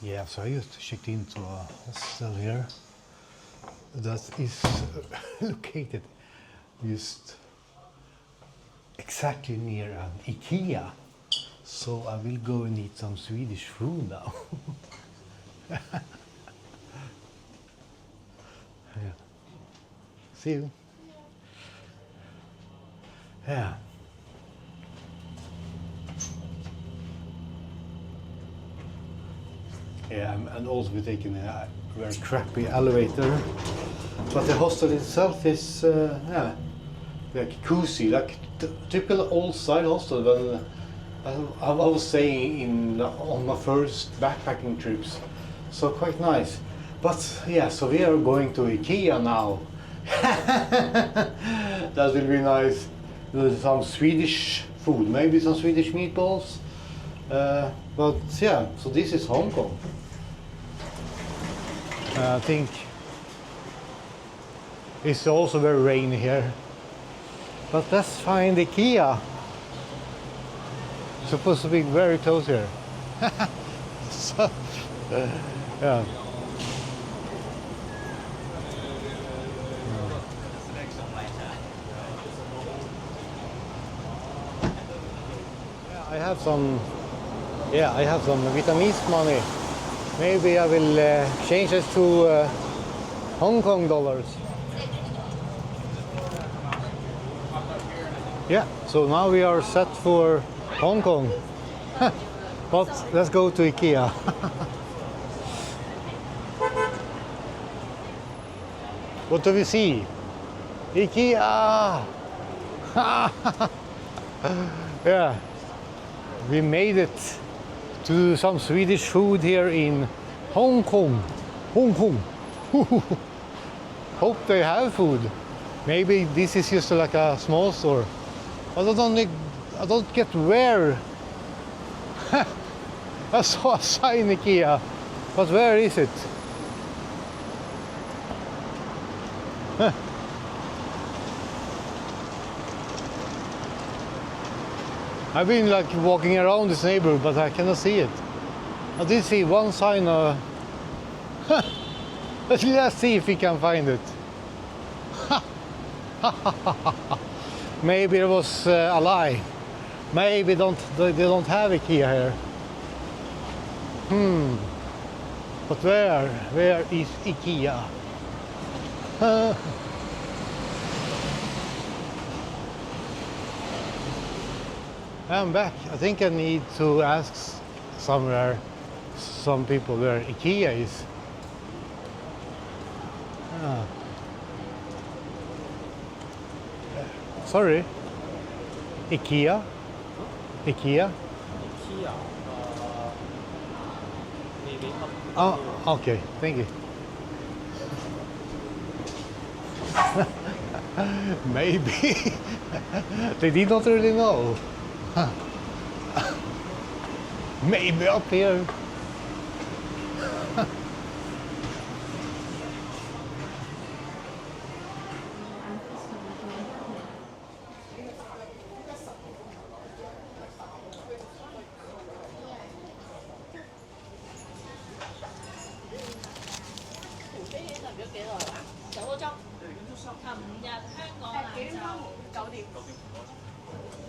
Yeah, so I just checked into a hostel here that is located just exactly near an IKEA. So I will go and eat some Swedish food now. Yeah. See you. Yeah. Yeah, and also we're taking a very crappy elevator. But the hostel itself is, yeah, like cozy, like typical old style hostel. When I was staying on my first backpacking trips, so quite nice. But yeah, so we are going to IKEA now. That will be nice. There's some Swedish food, maybe some Swedish meatballs. But yeah, so this is Hong Kong. I think it's also very rainy here. But let's find IKEA. Supposed to be very close here. So, yeah. I have some Vietnamese money. Maybe I will change it to Hong Kong dollars. Yeah, so now we are set for Hong Kong. But let's go to IKEA. What do we see? IKEA! Yeah, we made it to some Swedish food here in Hong Kong. Hong Kong. Hope they have food. Maybe this is just like a small store. But I don't get where. I saw a sign IKEA, but where is it? I've been like walking around this neighborhood, but I cannot see it. I did see one sign. Let's see if we can find it. Maybe it was a lie. Maybe they don't have IKEA here. But where is IKEA? I'm back. I think I need to ask some people where IKEA is. Sorry. IKEA? IKEA? Maybe up. Oh, okay. Thank you. Maybe. They did not really know. Maybe up here.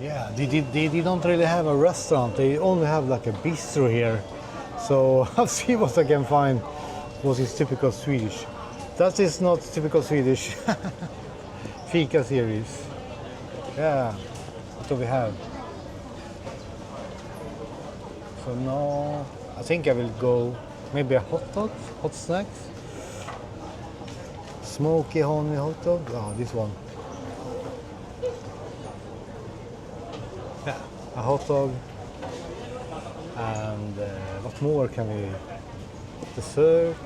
Yeah, they don't really have a restaurant. They only have like a bistro here. So I'll see what I can find. What is typical Swedish? That is not typical Swedish. Fika series. Yeah, what do we have? So now I think I will go maybe a hot dog, hot snacks. Smoky honey hot dog. Oh, this one. Yeah, a hot dog. And what more can we? Dessert.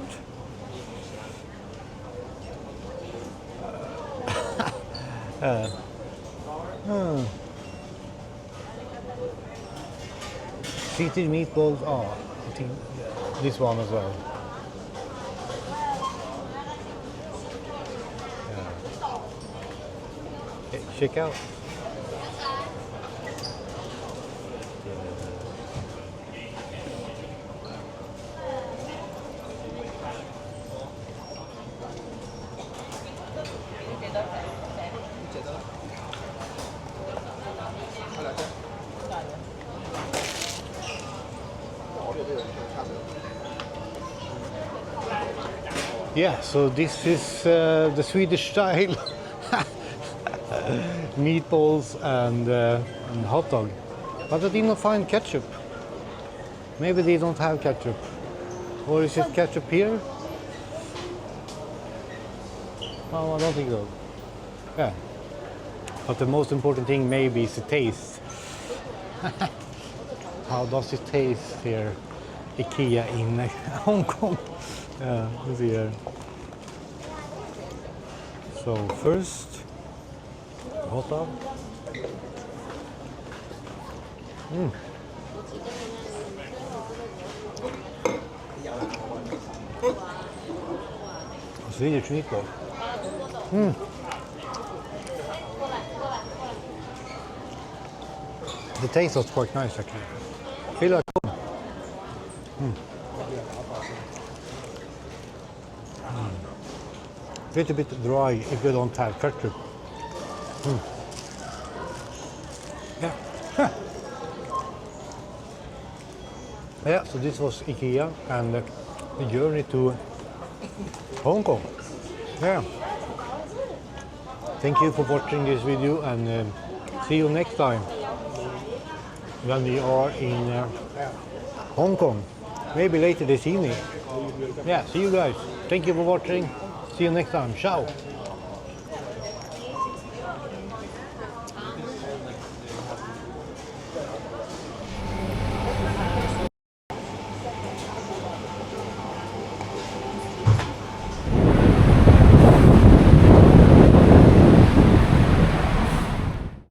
Swedish meatballs. Oh, I think this one as well. Yeah. Okay, check out. Yeah, so this is the Swedish style meatballs and hot dog. But I did not find ketchup. Maybe they don't have ketchup. Or is it ketchup here? No, I don't think so. Yeah. But the most important thing maybe is the taste. How does it taste here? IKEA in Hong Kong. Yeah, let's see here. So first, hot dog. Swedish meatball. The taste was quite nice actually. Feel like little bit dry if you don't have ketchup. Yeah. Yeah, so this was IKEA and the journey to Hong Kong. Yeah. Thank you for watching this video and see you next time when we are in Hong Kong. Maybe later this evening. Yeah, see you guys. Thank you for watching. See you next time. Ciao.